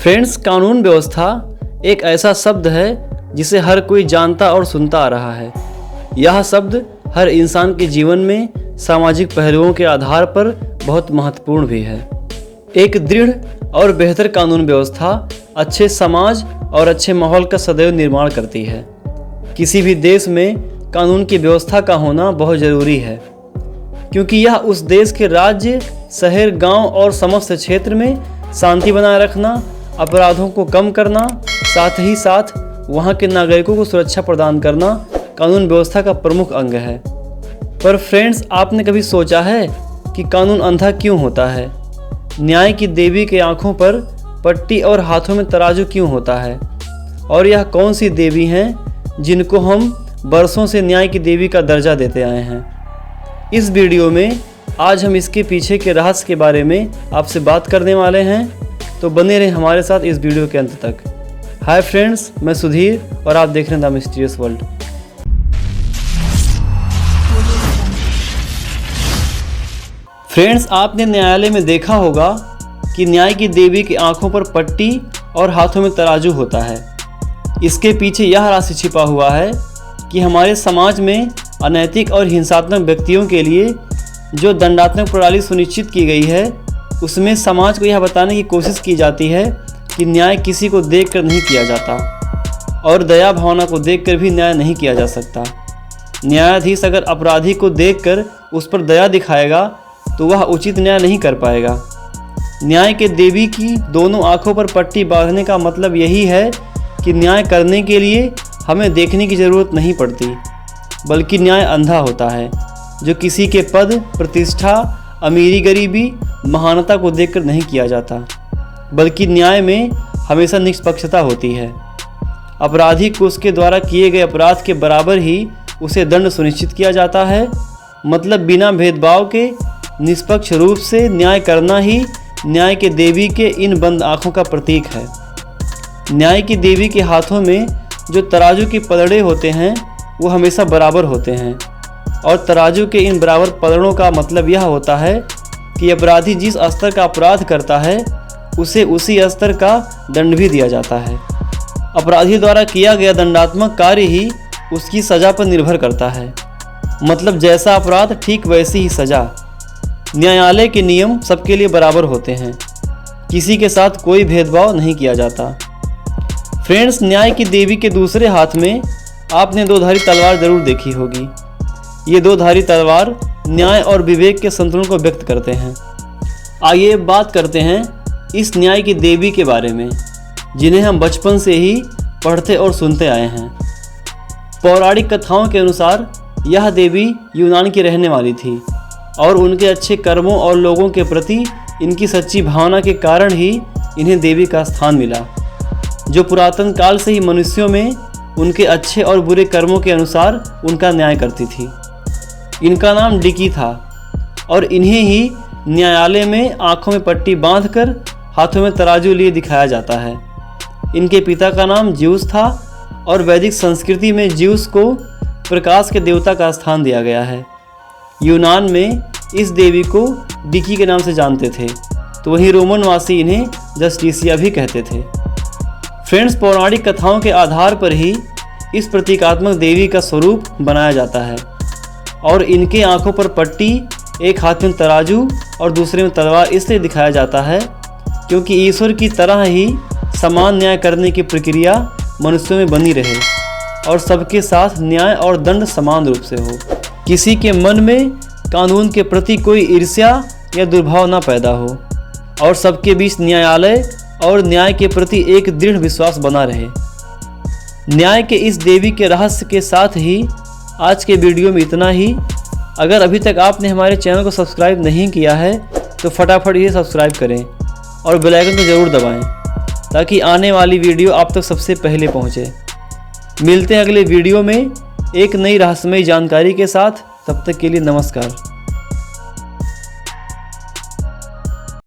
Friends, कानून व्यवस्था एक ऐसा शब्द है जिसे हर कोई जानता और सुनता आ रहा है। यह शब्द हर इंसान के जीवन में सामाजिक पहलुओं के आधार पर बहुत महत्वपूर्ण भी है। एक दृढ़ और बेहतर कानून व्यवस्था अच्छे समाज और अच्छे माहौल का सदैव निर्माण करती है। किसी भी देश में कानून की व्यवस्था का होना बहुत ज़रूरी है, क्योंकि यह उस देश के राज्य, शहर, गांव और समस्त क्षेत्र में शांति बनाए रखना, अपराधों को कम करना, साथ ही साथ वहां के नागरिकों को सुरक्षा प्रदान करना कानून व्यवस्था का प्रमुख अंग है। पर फ्रेंड्स, आपने कभी सोचा है कि कानून अंधा क्यों होता है? न्याय की देवी के आंखों पर पट्टी और हाथों में तराजू क्यों होता है? और यह कौन सी देवी हैं जिनको हम बरसों से न्याय की देवी का दर्जा देते आए हैं? इस वीडियो में आज हम इसके पीछे के रहस्य के बारे में आपसे बात करने वाले हैं, तो बने रहें हमारे साथ इस वीडियो के अंत तक। हाय फ्रेंड्स, मैं सुधीर और आप देख रहे हैं द मिस्टीरियस वर्ल्ड। फ्रेंड्स, आपने न्यायालय में देखा होगा कि न्याय की देवी की आंखों पर पट्टी और हाथों में तराजू होता है। इसके पीछे यह रहस्य छिपा हुआ है कि हमारे समाज में अनैतिक और हिंसात्मक व्यक्तियों के लिए जो दंडात्मक प्रणाली सुनिश्चित की गई है, उसमें समाज को यह बताने की कोशिश की जाती है कि न्याय किसी को देखकर नहीं किया जाता और दया भावना को देखकर भी न्याय नहीं किया जा सकता। न्यायाधीश अगर अपराधी को देखकर उस पर दया दिखाएगा तो वह उचित न्याय नहीं कर पाएगा। न्याय के देवी की दोनों आंखों पर पट्टी बांधने का मतलब यही है कि न्याय करने के लिए हमें देखने की ज़रूरत नहीं पड़ती, बल्कि न्याय अंधा होता है, जो किसी के पद, प्रतिष्ठा, अमीरी, गरीबी, महानता को देखकर नहीं किया जाता, बल्कि न्याय में हमेशा निष्पक्षता होती है। अपराधी को उसके द्वारा किए गए अपराध के बराबर ही उसे दंड सुनिश्चित किया जाता है। मतलब बिना भेदभाव के निष्पक्ष रूप से न्याय करना ही न्याय के देवी के इन बंद आँखों का प्रतीक है। न्याय की देवी के हाथों में जो तराजू के पलड़े होते हैं वो हमेशा बराबर होते हैं, और तराजू के इन बराबर पलड़ों का मतलब यह होता है कि अपराधी जिस स्तर का अपराध करता है उसे उसी स्तर का दंड भी दिया जाता है। अपराधी द्वारा किया गया दंडात्मक कार्य ही उसकी सज़ा पर निर्भर करता है। मतलब जैसा अपराध ठीक वैसी ही सज़ा। न्यायालय के नियम सबके लिए बराबर होते हैं, किसी के साथ कोई भेदभाव नहीं किया जाता। फ्रेंड्स, न्याय की देवी के दूसरे हाथ में आपने दो-धारी तलवार जरूर देखी होगी। ये दो-धारी तलवार न्याय और विवेक के संतुलन को व्यक्त करते हैं। आइए बात करते हैं इस न्याय की देवी के बारे में, जिन्हें हम बचपन से ही पढ़ते और सुनते आए हैं। पौराणिक कथाओं के अनुसार यह देवी यूनान की रहने वाली थी, और उनके अच्छे कर्मों और लोगों के प्रति इनकी सच्ची भावना के कारण ही इन्हें देवी का स्थान मिला, जो पुरातन काल से ही मनुष्यों में उनके अच्छे और बुरे कर्मों के अनुसार उनका न्याय करती थी। इनका नाम डिकी था, और इन्हें ही न्यायालय में आंखों में पट्टी बांधकर हाथों में तराजू लिए दिखाया जाता है। इनके पिता का नाम ज्यूस था, और वैदिक संस्कृति में ज्यूस को प्रकाश के देवता का स्थान दिया गया है। यूनान में इस देवी को डिकी के नाम से जानते थे, तो वहीं रोमनवासी इन्हें जस्टिसिया भी कहते थे। फ्रेंड्स, पौराणिक कथाओं के आधार पर ही इस प्रतीकात्मक देवी का स्वरूप बनाया जाता है, और इनके आंखों पर पट्टी, एक हाथ में तराजू और दूसरे में तलवार इसलिए दिखाया जाता है क्योंकि ईश्वर की तरह ही समान न्याय करने की प्रक्रिया मनुष्यों में बनी रहे, और सबके साथ न्याय और दंड समान रूप से हो। किसी के मन में कानून के प्रति कोई ईर्ष्या या दुर्भाव न पैदा हो, और सबके बीच न्यायालय और न्याय के प्रति एक दृढ़ विश्वास बना रहे। न्याय के इस देवी के रहस्य के साथ ही आज के वीडियो में इतना ही। अगर अभी तक आपने हमारे चैनल को सब्सक्राइब नहीं किया है तो फटाफट ये सब्सक्राइब करें और बेल आइकन को ज़रूर दबाएं, ताकि आने वाली वीडियो आप तक सबसे पहले पहुंचे। मिलते हैं अगले वीडियो में एक नई रहस्यमयी जानकारी के साथ। तब तक के लिए नमस्कार।